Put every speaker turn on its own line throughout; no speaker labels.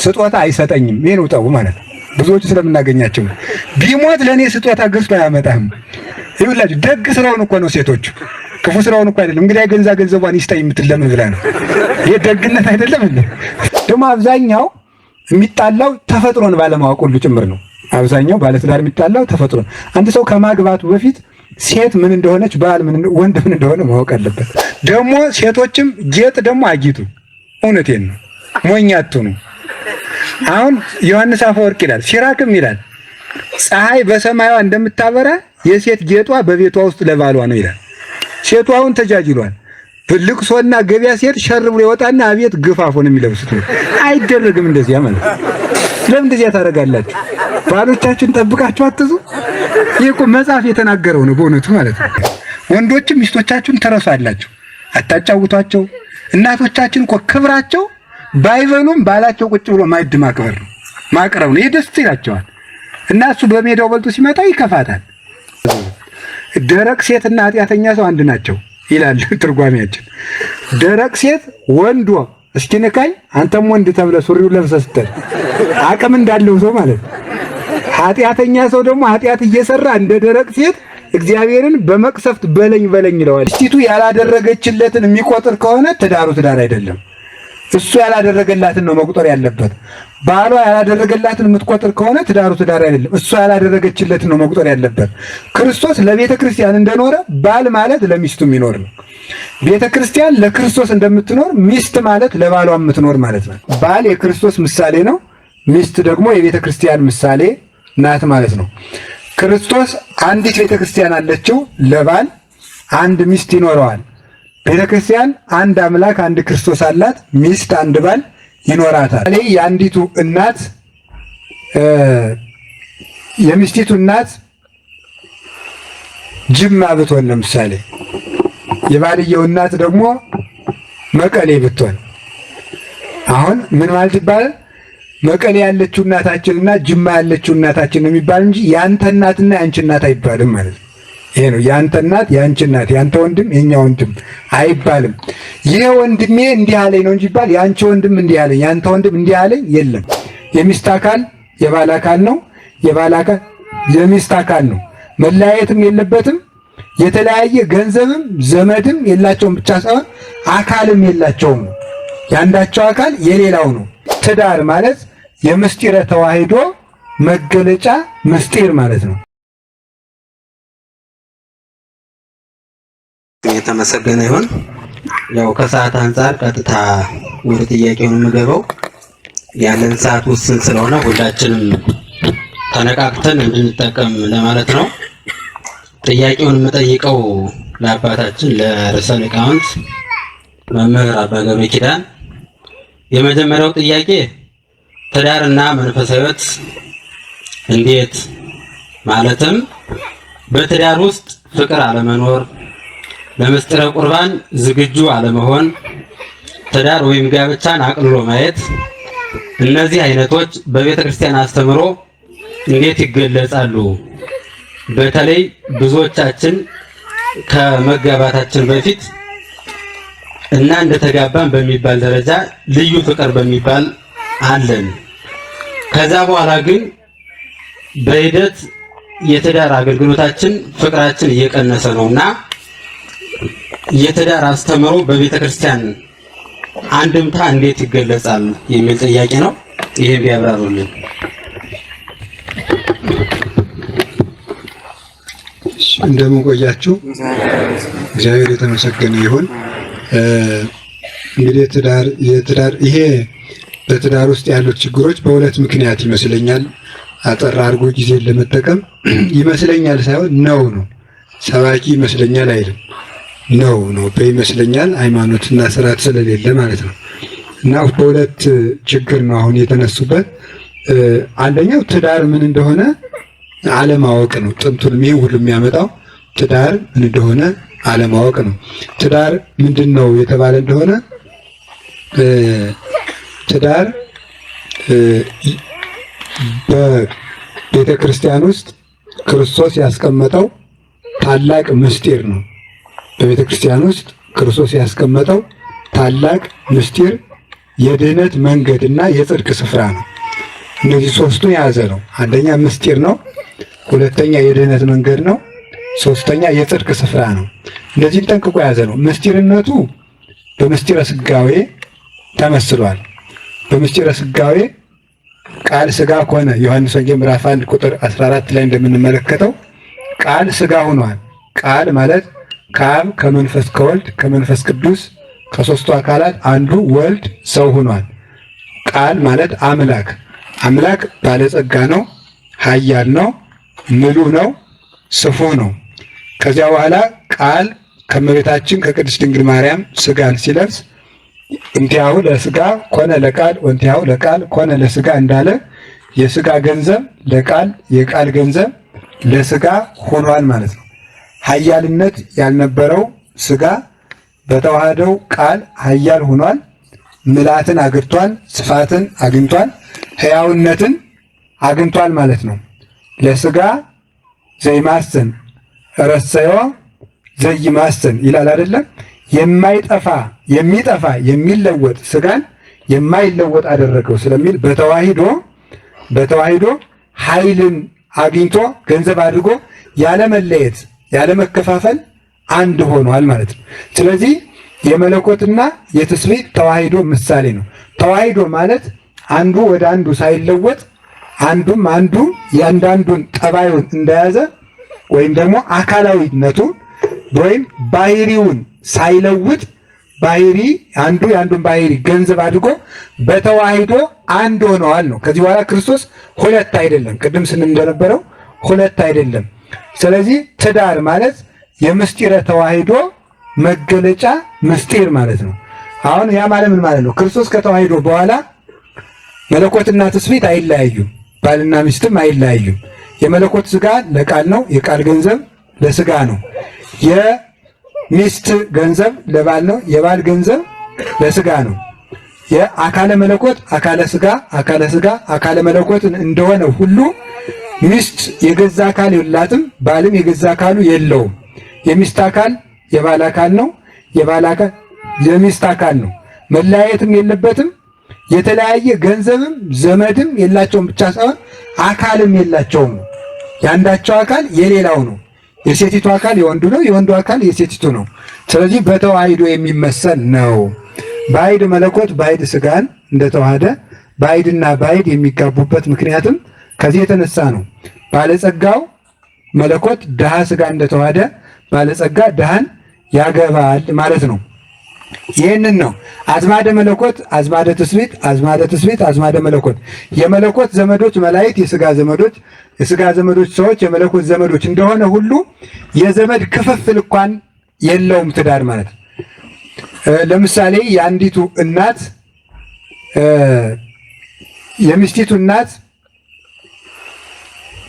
ስጦታ አይሰጠኝም። ይሄ ነው ጠቡ ማለት ነው። ብዙዎቹ ስለምናገኛቸው ቢሞት ለኔ ስጦታ ገዝቶ አያመጣም። ይኸውላችሁ ደግ ስራውን እኮ ነው ሴቶቹ፣ ክፉ ስራውን እኮ አይደለም። እንግዲህ ገንዘቧን ይስጠኝ የምትል ለምን ብላ ነው? ይሄ ደግነት አይደለም እንዴ? ደግሞ አብዛኛው የሚጣላው ተፈጥሮን ባለማወቅ ሁሉ ጭምር ነው። አብዛኛው ባለትዳር የሚጣላው ተፈጥሮ። አንድ ሰው ከማግባቱ በፊት ሴት ምን እንደሆነች ባል ምን ወንድ ምን እንደሆነ ማወቅ አለበት። ደግሞ ሴቶችም ጌጥ ደግሞ አጊጡ። እውነቴን ነው፣ ሞኝ አትሁኑ። አሁን ዮሐንስ አፈወርቅ ይላል፣ ሲራክም ይላል ፀሐይ በሰማያዋ እንደምታበራ የሴት ጌጧ በቤቷ ውስጥ ለባሏ ነው ይላል። ሴቷ አሁን ተጃጅሏል። ልቅሶና ገበያ ሴት ሸር ብሎ ይወጣና አቤት ግፋፎ ነው የሚለብሱት። አይደረግም እንደዚያ ማለት ነው። ለምን እንደዚያ ታደርጋላችሁ? ባሎቻችሁን ጠብቃችሁ አትዙ። ይሄ እኮ መጽሐፍ የተናገረው ነው በእውነቱ ማለት ነው። ወንዶችም ሚስቶቻችሁን ተረሳላችሁ፣ አታጫውቷቸው። እናቶቻችን እኮ ክብራቸው ባይበሉም ባላቸው ቁጭ ብሎ ማዕድ ማክበር ነው፣ ማቅረብ ነው። ይሄ ደስ ይላቸዋል። እና እሱ በሜዳው በልቶ ሲመጣ ይከፋታል። ደረቅ ሴትና ኃጢአተኛ ሰው አንድ ናቸው ይላል ትርጓሜያችን። ደረቅ ሴት ወንዶ እስኪ ንካኝ አንተም ወንድ ተብለ ሱሪው ለብሰህ ስትል አቅም እንዳለው ሰው ማለት ነው። ኃጢአተኛ ሰው ደግሞ ኃጢአት እየሰራ እንደ ደረቅ ሴት እግዚአብሔርን በመቅሰፍት በለኝ በለኝ ይለዋል። እስቲቱ ያላደረገችለትን የሚቆጥር ከሆነ ትዳሩ ትዳር አይደለም። እሱ ያላደረገላትን ነው መቁጠር ያለበት። ባሏ ያላደረገላትን የምትቆጥር ከሆነ ትዳሩ ትዳር አይደለም። እሱ ያላደረገችለትን ነው መቁጠር ያለበት። ክርስቶስ ለቤተ ክርስቲያን እንደኖረ ባል ማለት ለሚስቱ የሚኖር ነው። ቤተ ክርስቲያን ለክርስቶስ እንደምትኖር ሚስት ማለት ለባሏ የምትኖር ማለት ነው። ባል የክርስቶስ ምሳሌ ነው፣ ሚስት ደግሞ የቤተ ክርስቲያን ምሳሌ ናት ማለት ነው። ክርስቶስ አንዲት ቤተ ክርስቲያን አለችው፣ ለባል አንድ ሚስት ይኖረዋል። ቤተ ክርስቲያን አንድ አምላክ አንድ ክርስቶስ አላት፣ ሚስት አንድ ባል ይኖራታል። የአንዲቱ እናት የሚስቲቱ እናት ጅማ ብትሆን ለምሳሌ የባልየው እናት ደግሞ መቀሌ ብትሆን አሁን ምን ማለት ይባላል? መቀሌ ያለችው እናታችንና ጅማ ያለችው እናታችን ነው የሚባል እንጂ ያንተ እናትና ያንቺ እናት አይባልም ማለት ነው። ይሄ ነው ያንተ እናት ያንቺ እናት፣ ያንተ ወንድም የኛ ወንድም አይባልም። ይሄ ወንድሜ እንዲህ አለኝ ነው እንጂ ይባል ያንቺ ወንድም እንዲህ አለኝ ያንተ ወንድም እንዲህ አለኝ የለም። የሚስት አካል የባል አካል ነው፣ የባል አካል የሚስት አካል ነው። መለያየትም የለበትም። የተለያየ ገንዘብም ዘመድም የላቸውም ብቻ ሳይሆን አካልም የላቸውም። ያንዳቸው አካል የሌላው ነው። ትዳር ማለት የምስጢረ ተዋሂዶ መገለጫ ምስጢር ማለት ነው።
የተመሰገነ ይሁን። ያው ከሰዓት አንፃር ቀጥታ ወደ ጥያቄው ነው የምገባው። ያለን ሰዓት ውስን ስለሆነ ሁላችንም ተነቃቅተን እንድንጠቀም ለማለት ነው። ጥያቄውን የምጠይቀው ለአባታችን ለርዕሰ ሊቃውንት መምህር አባ ገብረ ኪዳን። የመጀመሪያው ጥያቄ ትዳርና መንፈሳዊ ሕይወት እንዴት፣ ማለትም በትዳር ውስጥ ፍቅር አለመኖር፣ ለምስጢረ ቁርባን ዝግጁ አለመሆን፣ ትዳር ወይም ጋብቻን አቅልሎ ማየት፣ እነዚህ አይነቶች በቤተ ክርስቲያን አስተምሮ እንዴት ይገለጻሉ? በተለይ ብዙዎቻችን ከመጋባታችን በፊት እና እንደተጋባን በሚባል ደረጃ ልዩ ፍቅር በሚባል አለን። ከዛ በኋላ ግን በሂደት የትዳር አገልግሎታችን ፍቅራችን እየቀነሰ ነውና የትዳር አስተምሮ በቤተ ክርስቲያን አንድምታ እንዴት ይገለጻል የሚል ጥያቄ ነው። ይሄን ቢያብራሩልን።
እንደምን ቆያችሁ? እግዚአብሔር የተመሰገነ ይሁን። እንግዲህ የትዳር ይሄ በትዳር ውስጥ ያሉት ችግሮች በሁለት ምክንያት ይመስለኛል። አጠር አድርጎ ጊዜን ለመጠቀም ይመስለኛል ሳይሆን ነው ሰባኪ ይመስለኛል አይደለም፣ ነው በይመስለኛል ሃይማኖትና ስርዓት ስለሌለ ማለት ነው። እና በሁለት ችግር ነው አሁን የተነሱበት። አንደኛው ትዳር ምን እንደሆነ አለማወቅ ነው። ጥንቱንም ይሄ ሁሉ የሚያመጣው ትዳር ምን እንደሆነ አለማወቅ ነው። ትዳር ምንድን ነው የተባለ እንደሆነ ትዳር በቤተ ክርስቲያን ውስጥ ክርስቶስ ያስቀመጠው ታላቅ ምስጢር ነው። በቤተ ክርስቲያን ውስጥ ክርስቶስ ያስቀመጠው ታላቅ ምስጢር የድህነት መንገድና የጽድቅ ስፍራ ነው። እነዚህ ሶስቱን የያዘ ነው። አንደኛ ምስጢር ነው፣ ሁለተኛ የድህነት መንገድ ነው፣ ሶስተኛ የጽድቅ ስፍራ ነው። እነዚህን ጠንቅቆ የያዘ ነው። ምስጢርነቱ በምስጢረ ስጋዌ ተመስሏል። በምስጢረ ስጋዌ ቃል ስጋ ሆነ። ዮሐንስ ወንጌል ምዕራፍ 1 ቁጥር 14 ላይ እንደምንመለከተው ቃል ስጋ ሆኗል። ቃል ማለት ከአብ ከመንፈስ ከወልድ ከመንፈስ ቅዱስ ከሶስቱ አካላት አንዱ ወልድ ሰው ሆኗል። ቃል ማለት አምላክ። አምላክ ባለጸጋ ነው፣ ኃያል ነው፣ ምሉዕ ነው፣ ስፉህ ነው። ከዚያ በኋላ ቃል ከእመቤታችን ከቅድስት ድንግል ማርያም ስጋን ሲለብስ እንቲያሁ ለስጋ ኮነ ለቃል ወንቲያሁ ለቃል ኮነ ለስጋ እንዳለ የስጋ ገንዘብ ለቃል የቃል ገንዘብ ለስጋ ሆኗል ማለት ነው። ኃያልነት ያልነበረው ስጋ በተዋህደው ቃል ኃያል ሆኗል። ምልአትን አግኝቷል፣ ስፋትን አግኝቷል፣ ሕያውነትን አግኝቷል ማለት ነው። ለስጋ ዘይማሰን ረሰዮ ዘይማሰን ይላል አይደለም? የማይጠፋ የሚጠፋ የሚለወጥ ስጋን የማይለወጥ አደረገው ስለሚል በተዋሂዶ ኃይልን አግኝቶ ገንዘብ አድርጎ ያለመለየት ያለመከፋፈል አንድ ሆኗል ማለት ነው። ስለዚህ የመለኮትና የትስብእት ተዋሂዶ ምሳሌ ነው። ተዋሂዶ ማለት አንዱ ወደ አንዱ ሳይለወጥ አንዱም አንዱ ያንዳንዱን ጠባዩን እንደያዘ ወይም ደግሞ አካላዊነቱን ወይም ባህሪውን ሳይለውጥ ባህሪ አንዱ የአንዱን ባህሪ ገንዘብ አድርጎ በተዋሂዶ አንድ ሆነዋል ነው። ከዚህ በኋላ ክርስቶስ ሁለት አይደለም። ቅድም ስንል እንደነበረው ሁለት አይደለም። ስለዚህ ትዳር ማለት የምስጢረ ተዋሂዶ መገለጫ ምስጢር ማለት ነው። አሁን ያ ማለት ምን ማለት ነው? ክርስቶስ ከተዋሂዶ በኋላ መለኮትና ትስብእት አይለያዩም፣ ባልና ሚስትም አይለያዩም። የመለኮት ስጋ ለቃል ነው፣ የቃል ገንዘብ ለስጋ ነው። የሚስት ገንዘብ ለባል ነው፣ የባል ገንዘብ ለስጋ ነው። የአካለ መለኮት አካለ ስጋ አካለ መለኮት እንደሆነ ሁሉ ሚስት የገዛ አካል የላትም፣ ባልም የገዛ አካሉ የለውም። የሚስት አካል የባል አካል ነው፣ የባል አካል የሚስት አካል ነው። መለያየትም የለበትም። የተለያየ ገንዘብም ዘመድም የላቸውም ብቻ ሳይሆን አካልም የላቸውም። የአንዳቸው አካል የሌላው ነው። የሴቲቱ አካል የወንዱ ነው፣ የወንዱ አካል የሴቲቱ ነው። ስለዚህ በተዋሂዶ የሚመሰል ነው። ባዕድ መለኮት ባዕድ ስጋን እንደተዋሃደ ባዕድና ባዕድ የሚጋቡበት ምክንያትም ከዚህ የተነሳ ነው። ባለጸጋው መለኮት ድሃ ስጋ እንደተዋሃደ ባለጸጋ ድሃን ያገባል ማለት ነው። ይህንን ነው አዝማደ መለኮት አዝማደ ትስብእት አዝማደ ትስብእት አዝማደ መለኮት። የመለኮት ዘመዶች መላእክት የስጋ ዘመዶች ሰዎች የመለኮት ዘመዶች እንደሆነ ሁሉ የዘመድ ክፍፍል እንኳን የለውም ትዳር ማለት። ለምሳሌ የአንዲቱ እናት የሚስቲቱ እናት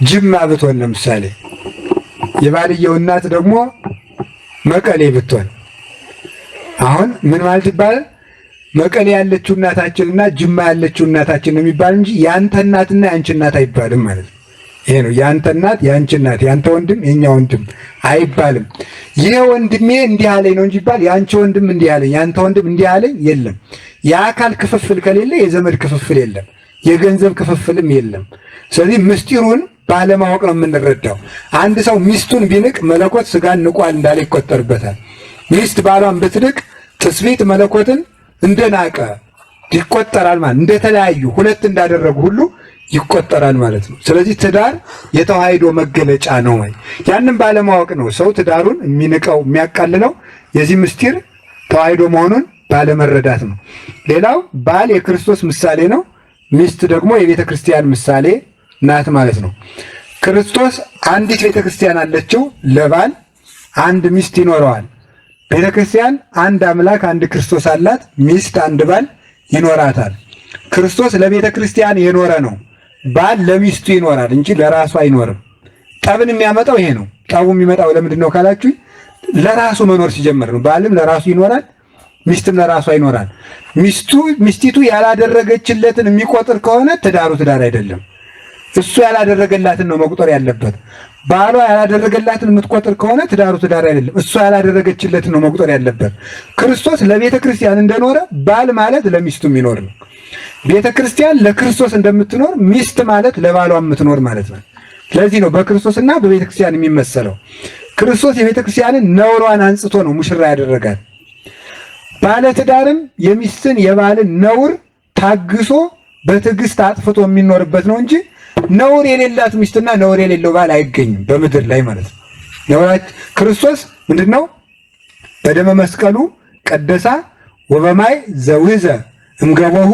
ጅማ ብትሆን ለምሳሌ የባልየው እናት ደግሞ መቀሌ ብትሆን አሁን ምን ማለት ይባላል? መቀሌ ያለችው እናታችንና ጅማ ያለችው እናታችን የሚባል እንጂ ያንተ እናትና ያንቺ እናት አይባልም ማለት ነው። ይሄ ነው ያንተ እናት ያንቺ እናት፣ ያንተ ወንድም የኛ ወንድም አይባልም። ይሄ ወንድሜ እንዲህ አለኝ ነው እንጂ ይባል ያንቺ ወንድም እንዲህ አለኝ ያንተ ወንድም እንዲህ አለኝ የለም። የአካል ክፍፍል ከሌለ የዘመድ ክፍፍል የለም፣ የገንዘብ ክፍፍልም የለም። ስለዚህ ምስጢሩን ባለማወቅ ነው የምንረዳው። አንድ ሰው ሚስቱን ቢንቅ መለኮት ስጋን ንቋል እንዳለ ይቆጠርበታል። ሚስት ባሏን ብትንቅ ትስብእት መለኮትን እንደናቀ ይቆጠራል ማለት እንደተለያዩ ሁለት እንዳደረጉ ሁሉ ይቆጠራል ማለት ነው። ስለዚህ ትዳር የተዋሂዶ መገለጫ ነው። ያንን ባለማወቅ ነው ሰው ትዳሩን የሚንቀው የሚያቃልለው። የዚህ ምስጢር ተዋሂዶ መሆኑን ባለመረዳት ነው። ሌላው ባል የክርስቶስ ምሳሌ ነው፣ ሚስት ደግሞ የቤተ ክርስቲያን ምሳሌ ናት ማለት ነው። ክርስቶስ አንዲት ቤተ ክርስቲያን አለችው፣ ለባል አንድ ሚስት ይኖረዋል። ቤተ ክርስቲያን አንድ አምላክ አንድ ክርስቶስ አላት፣ ሚስት አንድ ባል ይኖራታል። ክርስቶስ ለቤተ ክርስቲያን የኖረ ነው። ባል ለሚስቱ ይኖራል እንጂ ለራሱ አይኖርም። ጠብን የሚያመጣው ይሄ ነው። ጠቡ የሚመጣው ለምንድን ነው ካላችሁ ለራሱ መኖር ሲጀምር ነው። ባልም ለራሱ ይኖራል፣ ሚስትም ለራሷ ይኖራል። ሚስቲቱ ያላደረገችለትን የሚቆጥር ከሆነ ትዳሩ ትዳር አይደለም። እሱ ያላደረገላትን ነው መቁጠር ያለበት። ባሏ ያላደረገላትን የምትቆጥር ከሆነ ትዳሩ ትዳር አይደለም። እሷ ያላደረገችለትን ነው መቁጠር ያለበት። ክርስቶስ ለቤተ ክርስቲያን እንደኖረ ባል ማለት ለሚስቱ የሚኖር ነው። ቤተ ክርስቲያን ለክርስቶስ እንደምትኖር ሚስት ማለት ለባሏ የምትኖር ማለት ነው። ለዚህ ነው በክርስቶስና በቤተ ክርስቲያን የሚመሰለው። ክርስቶስ የቤተ ክርስቲያንን ነውሯን አንጽቶ ነው ሙሽራ ያደረጋት። ባለ ትዳርም የሚስትን የባልን ነውር ታግሶ በትዕግስት አጥፍቶ የሚኖርበት ነው እንጂ ነውር የሌላት ሚስትና ነውር የሌለው ባል አይገኝም በምድር ላይ ማለት ነው። ነውራች ክርስቶስ ምንድነው? በደመ መስቀሉ ቀደሳ ወበማይ ዘውዘ እምገበሁ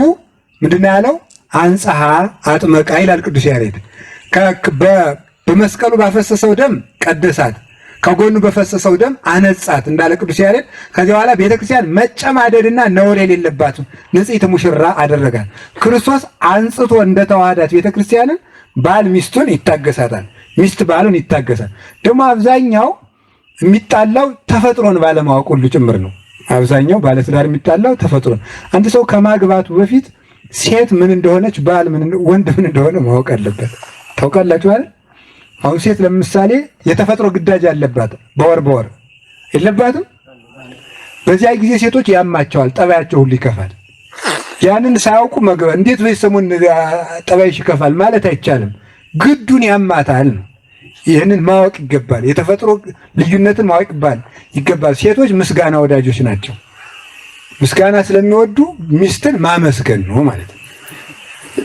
ምንድነው ያለው? አንጽሐ አጥመቃ ይላል ቅዱስ ያሬድ። በመስቀሉ ባፈሰሰው ደም ቀደሳት፣ ከጎኑ በፈሰሰው ደም አነጻት እንዳለ ቅዱስ ያሬድ። ከዚህ በኋላ ቤተክርስቲያን መጨማደድና ነውር የሌለባት ንጽሕት ሙሽራ አደረጋት። ክርስቶስ አንጽቶ እንደተዋሃዳት ቤተክርስቲያንን ባል ሚስቱን ይታገሳታል፣ ሚስት ባሉን ይታገሳል። ደግሞ አብዛኛው የሚጣላው ተፈጥሮን ባለማወቅ ሁሉ ጭምር ነው። አብዛኛው ባለትዳር የሚጣላው ተፈጥሮን። አንድ ሰው ከማግባቱ በፊት ሴት ምን እንደሆነች ባል ወንድ ምን እንደሆነ ማወቅ አለበት። ታውቃላችሁ አይደል? አሁን ሴት ለምሳሌ የተፈጥሮ ግዳጅ አለባት፣ በወር የለባትም። በዚያ ጊዜ ሴቶች ያማቸዋል፣ ጠባያቸው ሁሉ ይከፋል። ያንን ሳያውቁ መግባት እንዴት በሰሙን ጠባይሽ ይከፋል ማለት አይቻልም። ግዱን ያማታል ነው። ይህንን ማወቅ ይገባል። የተፈጥሮ ልዩነትን ማወቅ ይገባል። ሴቶች ምስጋና ወዳጆች ናቸው። ምስጋና ስለሚወዱ ሚስትን ማመስገን ነው ማለት ነው።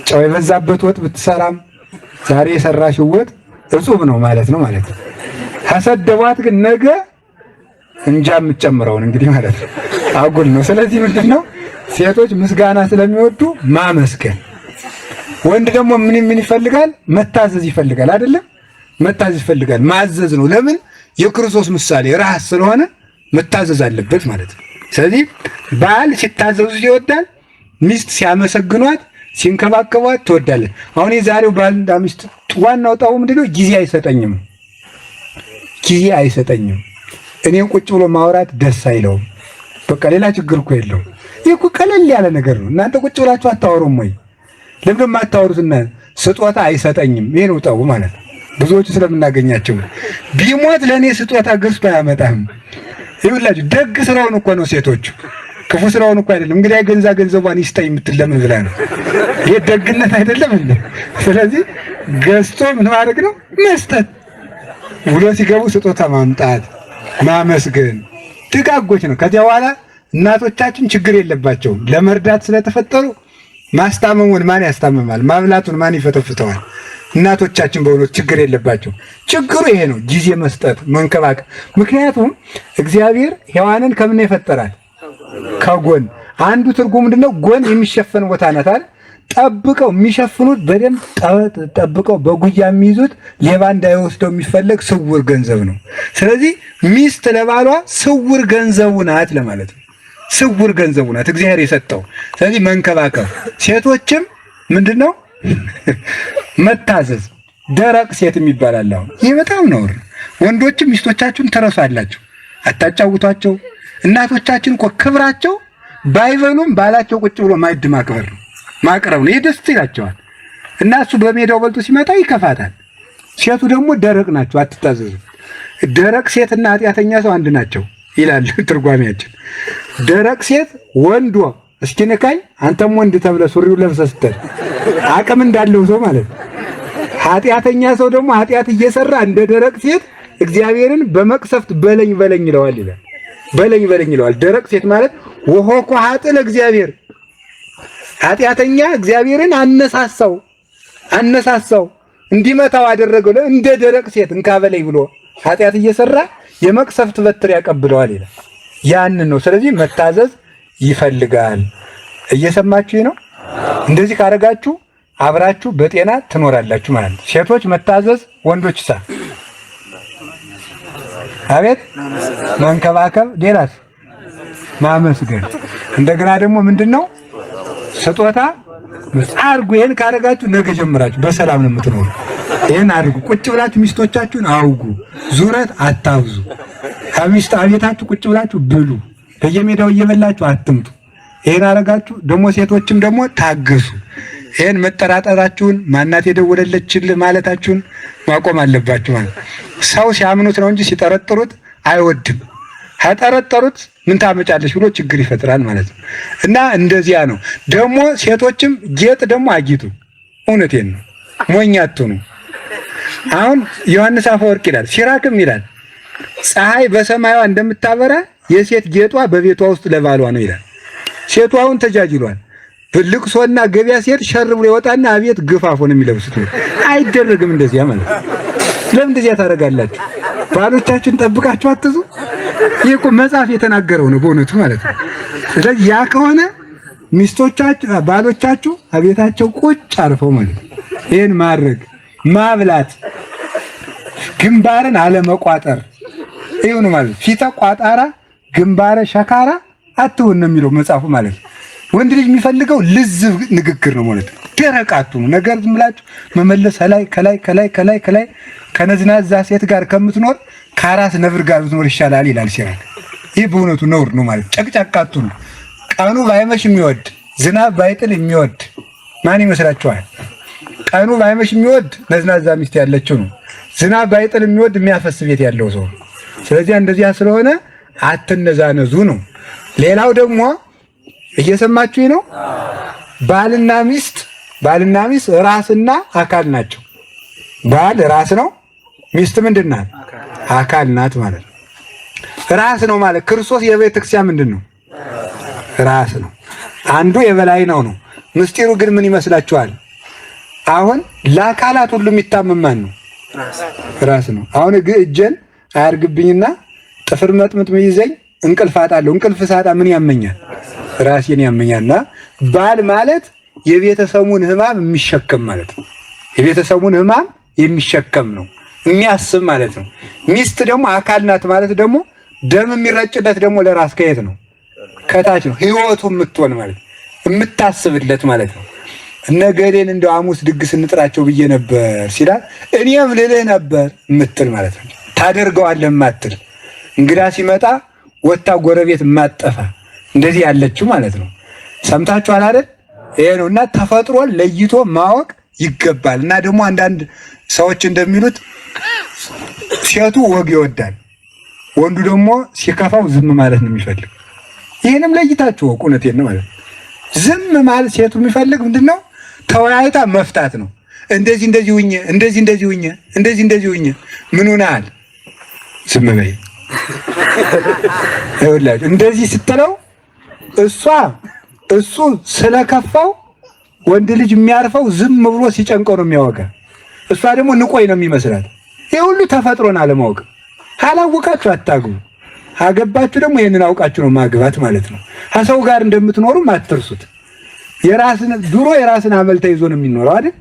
ጨው የበዛበት ወጥ ብትሰራም ዛሬ የሰራሽው ወጥ እጹብ ነው ማለት ነው ማለት ነው። ከሰደቧት ግን ነገ እንጃ የምትጨምረውን እንግዲህ ማለት ነው አጉል ነው። ስለዚህ ምንድነው ሴቶች ምስጋና ስለሚወዱ ማመስገን። ወንድ ደግሞ ምን ይፈልጋል? መታዘዝ ይፈልጋል አይደለም? መታዘዝ ይፈልጋል። ማዘዝ ነው። ለምን? የክርስቶስ ምሳሌ ራስ ስለሆነ መታዘዝ አለበት ማለት ነው። ስለዚህ ባል ሲታዘዙ ይወዳል፣ ሚስት ሲያመሰግኗት ሲንከባከቧት ትወዳለች። አሁን የዛሬው ባልና ሚስት ዋናው ጣው ምንድነው? ጊዜ አይሰጠኝም። እኔን ቁጭ ብሎ ማውራት ደስ አይለውም። በቃ ሌላ ችግር እኮ የለውም። ይሄ እኮ ቀለል ያለ ነገር ነው። እናንተ ቁጭ ብላችሁ አታወሩም ወይ? ለምን የማታወሩትና ስጦታ አይሰጠኝም? ይሄ ነው ጣው ማለት ነው። ብዙዎች ስለምናገኛቸው ቢሞት ለኔ ስጦታ ገዝቶ አያመጣም። ይኸውላችሁ ደግ ስራውን እኮ ነው ሴቶቹ፣ ክፉ ስራውን እኮ አይደለም። እንግዲህ ገንዘቧን ይስጠኝ የምትል ለምን ብላ ነው? ይሄ ደግነት አይደለም እንዴ? ስለዚህ ገዝቶ ምን ማድረግ ነው? መስጠት። ውሎ ሲገቡ ስጦታ ማምጣት፣ ማመስገን ደጋጎች ነው። ከዚያ በኋላ እናቶቻችን ችግር የለባቸውም። ለመርዳት ስለተፈጠሩ ማስታመሙን ማን ያስታምማል? ማብላቱን ማን ይፈተፍተዋል? እናቶቻችን በእውነት ችግር የለባቸው። ችግሩ ይሄ ነው፣ ጊዜ መስጠት፣ መንከባከብ። ምክንያቱም እግዚአብሔር ሔዋንን ከምን የፈጠራል? ከጎን። አንዱ ትርጉም ምንድነው? ጎን የሚሸፈን ቦታ ናት አይደል? ጠብቀው የሚሸፍኑት በደንብ ጠብቀው በጉያ የሚይዙት ሌባ እንዳይወስደው የሚፈለግ ስውር ገንዘብ ነው። ስለዚህ ሚስት ለባሏ ስውር ገንዘቡ ናት ለማለት ነው። ስውር ገንዘቡ ናት እግዚአብሔር የሰጠው። ስለዚህ መንከባከብ። ሴቶችም ምንድነው? መታዘዝ። ደረቅ ሴት የሚባላል። አሁን ይህ በጣም ነውር። ወንዶችም ሚስቶቻችሁን ትረሳላችሁ፣ አታጫውቷቸው። እናቶቻችን እኮ ክብራቸው ባይበሉም ባላቸው ቁጭ ብሎ ማዕድ ማቅረብ ነው። ይሄ ደስ ይላቸዋል። እና እሱ በሜዳው በልቶ ሲመጣ ይከፋታል። ሴቱ ደግሞ ደረቅ ናቸው፣ አትታዘዙ። ደረቅ ሴትና ኃጢአተኛ ሰው አንድ ናቸው ይላል ትርጓሜያችን። ደረቅ ሴት ወንዶ እስኪ ንካኝ አንተም ወንድ ተብለ ሱሪው ለብሰህ ስትል አቅም እንዳለው ሰው ማለት ነው። ኃጢአተኛ ሰው ደግሞ ኃጢአት እየሰራ እንደ ደረቅ ሴት እግዚአብሔርን በመቅሰፍት በለኝ ይለዋል ይላል። በለኝ ይለዋል። ደረቅ ሴት ማለት ወሆኮ ኃጥእ ለእግዚአብሔር፣ ኃጢአተኛ እግዚአብሔርን አነሳሳው እንዲመታው አደረገው። እንደ ደረቅ ሴት እንካ በለኝ ብሎ ኃጢአት እየሰራ የመቅሰፍት በትር ያቀብለዋል ይላል። ያንን ነው። ስለዚህ መታዘዝ ይፈልጋል። እየሰማችሁ ነው? እንደዚህ ካደረጋችሁ አብራችሁ በጤና ትኖራላችሁ ማለት ነው። ሴቶች መታዘዝ፣ ወንዶች አቤት መንከባከብ፣ ሌላስ ማመስገን። እንደገና ደግሞ ምንድነው? ስጦታ አድርጉ። ይሄን ካደረጋችሁ ነገ ጀምራችሁ በሰላም ነው የምትኖሩ። ይሄን አድርጉ። ቁጭ ብላችሁ ሚስቶቻችሁን አውጉ። ዙረት አታብዙ። ከሚስት አቤታችሁ ቁጭ ብላችሁ ብሉ። በየሜዳው እየበላችሁ አትምጡ። ይሄን አደረጋችሁ። ደግሞ ሴቶችም ደግሞ ታገሱ። ይሄን መጠራጠራችሁን ማናት የደወለለችልህ ማለታችሁን ማቆም አለባችሁ ማለት ሰው ሲያምኑት ነው እንጂ ሲጠረጥሩት አይወድም። ከጠረጠሩት ምን ታመጫለሽ ብሎ ችግር ይፈጥራል ማለት ነው። እና እንደዚያ ነው። ደግሞ ሴቶችም ጌጥ ደግሞ አጊጡ። እውነቴን ነው። ሞኝ አትሁኑ። አሁን ዮሐንስ አፈወርቅ ይላል ሲራክም ይላል ፀሐይ በሰማያዋ እንደምታበራ የሴት ጌጧ በቤቷ ውስጥ ለባሏ ነው ይላል። ሴቷ አሁን ተጃጅሏል። ልቅሶና ገበያ ሲሄድ ሸር ብሎ ይወጣና አቤት ግፋፎ ነው የሚለብሱት። አይደረግም እንደዚያ ማለት ነው። ለምን እንደዚያ ታደርጋላችሁ? ባሎቻችሁን ጠብቃችሁ አትዙ። ይሄ እኮ መጽሐፍ የተናገረው ነው በእውነቱ ማለት ነው። ስለዚህ ያ ከሆነ ሚስቶቻችሁ ባሎቻችሁ አቤታቸው ቁጭ አርፈው ማለት ነው። ይሄን ማድረግ ማብላት፣ ግንባርን አለመቋጠር ይሁን ማለት ፊተ ቋጣራ ግንባረ ሸካራ አትሁን ነው የሚለው መጽሐፉ ማለት ነው። ወንድ ልጅ የሚፈልገው ልዝብ ንግግር ነው ማለት ነው። ደረቅ አትሁኑ። ነገር ዝም ብላችሁ መመለስ ከላይ ከነዝናዛ ሴት ጋር ከምትኖር ከአራስ ነብር ጋር ብትኖር ይሻላል ይላል ሲራክ። ይህ በእውነቱ ነውር ነው ማለት ጨቅጫቃ አትሁኑ። ቀኑ ባይመሽ የሚወድ ዝናብ ባይጥል የሚወድ ማን ይመስላችኋል? ቀኑ ባይመሽ የሚወድ ነዝናዛ ሚስት ያለችው ነው። ዝናብ ባይጥል የሚወድ የሚያፈስ ቤት ያለው ሰው። ስለዚህ እንደዚያ ስለሆነ አትነዛነዙ ነው። ሌላው ደግሞ እየሰማችሁኝ ነው? ባልና ሚስት ራስና አካል ናቸው። ባል ራስ ነው፣ ሚስት ምንድን ናት? አካል ናት ማለት ነው። ራስ ነው ማለት ክርስቶስ የቤተ ክርስቲያን ምንድን ነው? ራስ ነው። አንዱ የበላይ ነው። ምስጢሩ ግን ምን ይመስላችኋል? አሁን ለአካላት ሁሉ የሚታመም ማን ነው? ራስ ነው። አሁን እጄን አያርግብኝና ጥፍር መጥምጥ ይዘኝ እንቅልፍ አጣለሁ። እንቅልፍ ሳጣ ምን ያመኛል? ራሴን ያመኛልና ባል ማለት የቤተሰቡን ሕማም የሚሸከም ማለት ነው። የቤተሰቡን ሕማም የሚሸከም ነው፣ የሚያስብ ማለት ነው። ሚስት ደግሞ አካል ናት ማለት ደግሞ ደም የሚረጭለት ደግሞ ለራስ ከየት ነው? ከታች ነው። ህይወቱ የምትሆን ማለት የምታስብለት ማለት ነው። እነገሌን እንደው ሐሙስ ድግስ እንጥራቸው ብዬ ነበር ሲላል እኔም ልልህ ነበር የምትል ማለት ነው። ታደርገዋለህ የማትል እንግዳ ሲመጣ ወታ ጎረቤት የማጠፋ እንደዚህ ያለችው ማለት ነው። ሰምታችኋል አይደል? ይሄ ነው። እና ተፈጥሮን ለይቶ ማወቅ ይገባል። እና ደግሞ አንዳንድ ሰዎች እንደሚሉት ሴቱ ወግ ይወዳል፣ ወንዱ ደግሞ ሲከፋው ዝም ማለት ነው የሚፈልግ። ይሄንም ለይታችሁ ወቁ። እውነቴን ነው ማለት ዝም ማለት ሴቱ የሚፈልግ ምንድነው? ተወያይታ መፍታት ነው። እንደዚህ ሁኜ እንደዚህ ሁኜ ምን ሆነሃል? ዝም በይ ይኸውላችሁ። እንደዚህ ስትለው እሱ ስለከፋው ወንድ ልጅ የሚያርፈው ዝም ብሎ ሲጨንቀው ነው የሚያወጋ። እሷ ደግሞ ንቆይ ነው የሚመስላት። ይሄ ሁሉ ተፈጥሮን አለማወቅ። ካላወቃችሁ አታግቡ። አገባችሁ ደግሞ ይሄንን አውቃችሁ ነው ማግባት ማለት ነው። ከሰው ጋር እንደምትኖሩም አትርሱት። ድሮ የራስን አመል ተይዞ ነው የሚኖረው አይደል?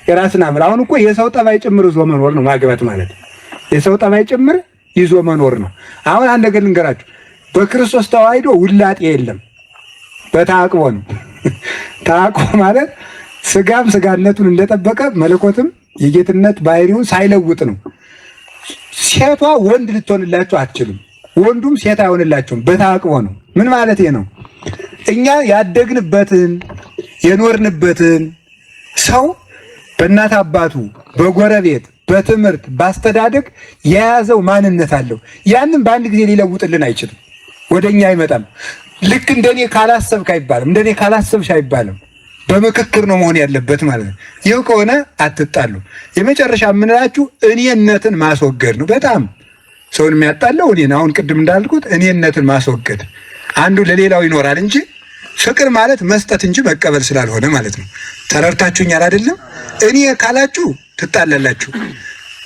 የራስን አመል። አሁን እኮ የሰው ጠባይ ጭምር ይዞ መኖር ነው ማግባት ማለት። የሰው ጠባይ ጭምር ይዞ መኖር ነው። አሁን አንድ ነገር ልንገራችሁ። በክርስቶስ ተዋህዶ ውላጤ የለም፣ በተአቅቦ ነው። ተአቅቦ ማለት ስጋም ስጋነቱን እንደጠበቀ መለኮትም የጌትነት ባህሪውን ሳይለውጥ ነው። ሴቷ ወንድ ልትሆንላችሁ አትችልም፣ ወንዱም ሴት አይሆንላችሁም። በተአቅቦ ነው። ምን ማለት ነው? እኛ ያደግንበትን የኖርንበትን ሰው በእናት አባቱ፣ በጎረቤት፣ በትምህርት፣ ባስተዳደግ የያዘው ማንነት አለው። ያንን በአንድ ጊዜ ሊለውጥልን አይችልም። ወደኛ አይመጣም። ልክ እንደኔ ካላሰብክ አይባልም፣ እንደኔ ካላሰብሽ አይባልም። በምክክር ነው መሆን ያለበት ማለት ነው። ይህ ከሆነ አትጣሉ። የመጨረሻ የምንላችሁ እኔነትን ማስወገድ ነው። በጣም ሰውን የሚያጣለው አሁን ቅድም እንዳልኩት እኔነትን ማስወገድ። አንዱ ለሌላው ይኖራል እንጂ ፍቅር ማለት መስጠት እንጂ መቀበል ስላልሆነ ማለት ነው። ተረድታችሁኛል አይደለም? እኔ ካላችሁ ትጣላላችሁ፣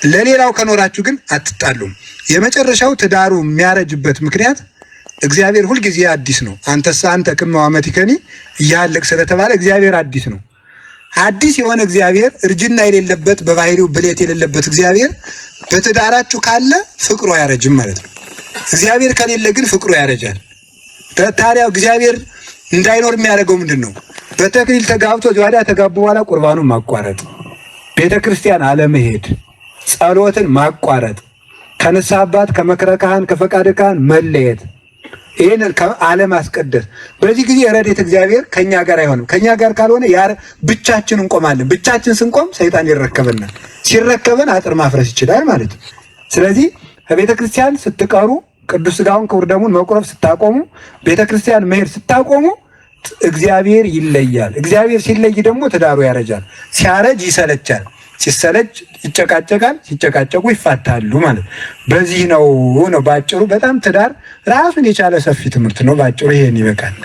ለሌላው ከኖራችሁ ግን አትጣሉም። የመጨረሻው ትዳሩ የሚያረጅበት ምክንያት እግዚአብሔር ሁልጊዜ አዲስ ነው። አንተ ክመ ዓመቲከኒ እያለቅ ስለተባለ እግዚአብሔር አዲስ ነው። አዲስ የሆነ እግዚአብሔር እርጅና የሌለበት በባህሪው ብሌት የሌለበት እግዚአብሔር በትዳራችሁ ካለ ፍቅሩ አያረጅም ማለት ነው። እግዚአብሔር ከሌለ ግን ፍቅሩ ያረጃል። ታዲያ እግዚአብሔር እንዳይኖር የሚያደርገው ምንድን ነው? በተክሊል ተጋብቶ ዚዋዳ ተጋቡ በኋላ ቁርባኑን ማቋረጥ፣ ቤተ ክርስቲያን አለመሄድ፣ ጸሎትን ማቋረጥ፣ ከንስሐ አባት ከመክረ ካህን ከፈቃደ ካህን መለየት። ይሄንን ከዓለም አስቀደስ። በዚህ ጊዜ ረድኤተ እግዚአብሔር ከኛ ጋር አይሆንም። ከኛ ጋር ካልሆነ ብቻችን እንቆማለን። ብቻችን ስንቆም ሰይጣን ይረከበናል። ሲረከበን አጥር ማፍረስ ይችላል ማለት ነው። ስለዚህ ከቤተ ክርስቲያን ስትቀሩ ቅዱስ ሥጋውን ክቡር ደሙን መቁረብ ስታቆሙ፣ ቤተ ክርስቲያን መሄድ ስታቆሙ እግዚአብሔር ይለያል። እግዚአብሔር ሲለይ ደግሞ ትዳሩ ያረጃል። ሲያረጅ ይሰለቻል። ሲሰለች ይጨቃጨቃል። ሲጨቃጨቁ ይፋታሉ ማለት በዚህ ነው ባጭሩ። በጣም ትዳር ራሱን የቻለ ሰፊ ትምህርት ነው። ባጭሩ ይሄን ይበቃል።